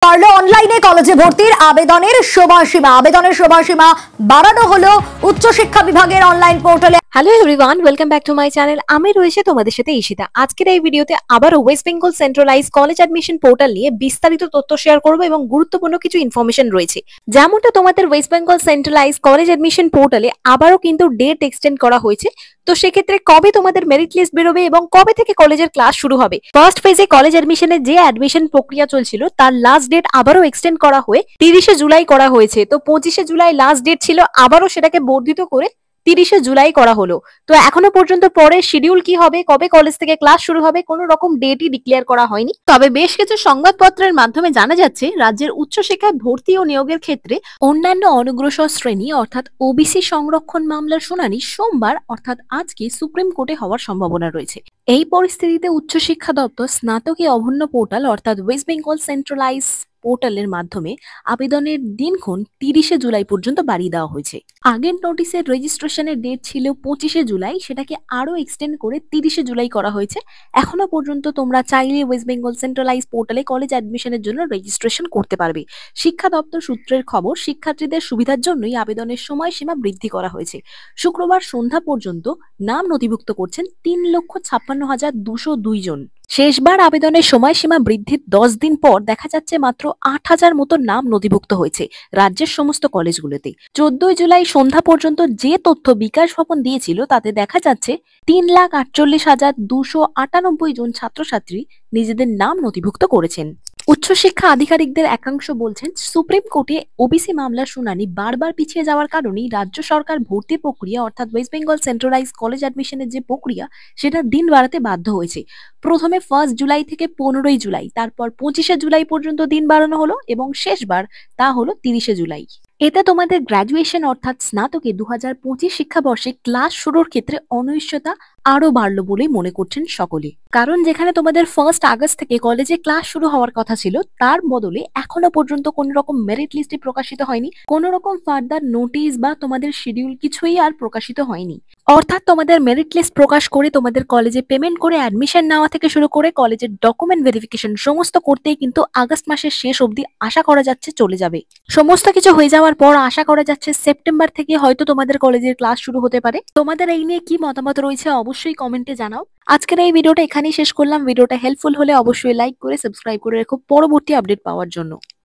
পারলো অনলাইনে কলেজে ভর্তির আবেদনের সময়সীমা বাড়ানো হলো উচ্চশিক্ষা বিভাগের অনলাইন পোর্টালে। Hello everyone, welcome back to my channel. আমি রয়েছে তোমাদের সাথে ঈশিতা। আজকের এই ভিডিওতে আবারও West Bengal centralise college admission portal নিয়ে বিস্তারিত তথ্য শেয়ার করব এবং গুরুত্বপূর্ণ কিছু ইনফরমেশন রয়েছে। যেমনটা তোমাদের West Bengal centralise college admission পোর্টালে আবারও কিন্তু ডেট এক্সটেন্ড করা হয়েছে। তো সেক্ষেত্রে কবে তোমাদের মেরিট লিস্ট বেরোবে এবং কবে থেকে কলেজের ক্লাস শুরু হবে। ফার্স্ট ফেজে কলেজ অ্যাডমিশনের যে অ্যাডমিশন প্রক্রিয়া চলছিল তার লাস্ট ডেট আবারও এক্সটেন্ড করা হয়ে 30শে জুলাই করা হয়েছে। তো 25শে জুলাই লাস্ট ডেট ছিল, আবারও সেটাকে বর্ধিত করে 30শে জুলাই করা হলো। তো এখনো পর্যন্ত পরের শিডিউল কি হবে, কবে কলেজ থেকে ক্লাস শুরু হবে, কোনো রকম ডেটই ডিক্লেয়ার করা হয়নি। তবে বেশ কিছু সংবাদপত্রের মাধ্যমে জানা যাচ্ছে রাজ্যের উচ্চশিক্ষায় ভর্তি ও নিয়োগের ক্ষেত্রে অন্যান্য অনগ্রসর শ্রেণী অর্থাৎ ওবিসি সংরক্ষণ মামলার শুনানি সোমবার অর্থাৎ আজকে সুপ্রিম কোর্টে হওয়ার সম্ভাবনা রয়েছে। এই পরিস্থিতিতে উচ্চশিক্ষা দপ্তর স্নাতকী অভিন্ন পোর্টাল অর্থাৎ ওয়েস্ট বেঙ্গল সেন্ট্রালাইজ পোর্টালের মাধ্যমে আবেদনের দিনক্ষণ 30শে জুলাই পর্যন্ত বাড়িয়ে দেওয়া হয়েছে। আগের নোটিশের রেজিস্ট্রেশনের ডেট ছিল 25শে জুলাই, সেটাকে আরো এক্সটেন্ড করে 30শে জুলাই করা হয়েছে। এখনো পর্যন্ত তোমরা চাইলে ওয়েস্ট বেঙ্গল সেন্ট্রালাইজ পোর্টালে কলেজ অ্যাডমিশনের জন্য রেজিস্ট্রেশন করতে পারবে। শিক্ষা দপ্তর সূত্রের খবর, শিক্ষার্থীদের সুবিধার জন্যই আবেদনের সময়সীমা বৃদ্ধি করা হয়েছে। শুক্রবার সন্ধ্যা পর্যন্ত নাম নথিভুক্ত করছেন 3,56,202 জন। শেষবার আবেদনের সময়সীমা বৃদ্ধির 10 দিন পর দেখা যাচ্ছে মাত্র 8,000 মতো নাম নথিভুক্ত হয়েছে রাজ্যের সমস্ত কলেজগুলোতে। 14 জুলাই সন্ধ্যা পর্যন্ত যে তথ্য বিকাশ ভবন দিয়েছিল তাতে দেখা যাচ্ছে 3,48,298 জন ছাত্রছাত্রী নিজেদের নাম নথিভুক্ত করেছেন। উচ্চশিক্ষা আধিকারিকদের একাংশ বলছেন, সুপ্রিম কোর্টে ওবিসি মামলার শুনানি বারবার পিছিয়ে যাওয়ার কারণেই রাজ্য সরকার ভর্তি প্রক্রিয়া অর্থাৎ ওয়েস্ট বেঙ্গল সেন্ট্রালাইজ কলেজ অ্যাডমিশনের যে প্রক্রিয়া সেটা দিন বাড়াতে বাধ্য হয়েছে। প্রথমে 1 জুলাই থেকে 15 জুলাই, তারপর 25শে জুলাই পর্যন্ত দিন বাড়ানো হলো এবং শেষবার তা হলো 30শে জুলাই। এতে তোমাদের গ্র্যাজুয়েশন অর্থাৎ স্নাতকে 2025 শিক্ষাবর্ষে ক্লাস শুরুর ক্ষেত্রে অনিশ্চয়তা আরো বাড়লো বলেই মনে করছেন সকলে। কারণ যেখানে তোমাদের 1 আগস্ট থেকে কলেজে ক্লাস শুরু হওয়ার কথা ছিল, তার বদলে এখনো পর্যন্ত কোনো রকম মেরিট লিস্টে প্রকাশিত হয়নি, কোনো রকম ফার্দার নোটিশ বা তোমাদের শিডিউল কিছুই আর প্রকাশিত হয়নি। অর্থাৎ তোমাদের মেরিট লিস্ট প্রকাশ করে তোমাদের কলেজে পেমেন্ট করে অ্যাডমিশন নেওয়া থেকে শুরু করে কলেজের ডকুমেন্ট ভেরিফিকেশন সমস্ত করতেই কিন্তু আগস্ট মাসের শেষ অবধি আশা করা যাচ্ছে চলে যাবে। সমস্ত কিছু হয়ে যাওয়ার পর আশা করা যাচ্ছে সেপ্টেম্বর থেকে হয়তো তোমাদের কলেজের ক্লাস শুরু হতে পারে। তোমাদের এই নিয়ে কি মতামত রয়েছে অবশ্যই কমেন্টে জানাও। আজকের এই ভিডিওটা এখানেই শেষ করলাম। ভিডিওটা হেল্পফুল হলে অবশ্যই লাইক করে সাবস্ক্রাইব করে রেখো পরবর্তী আপডেট পাওয়ার জন্য।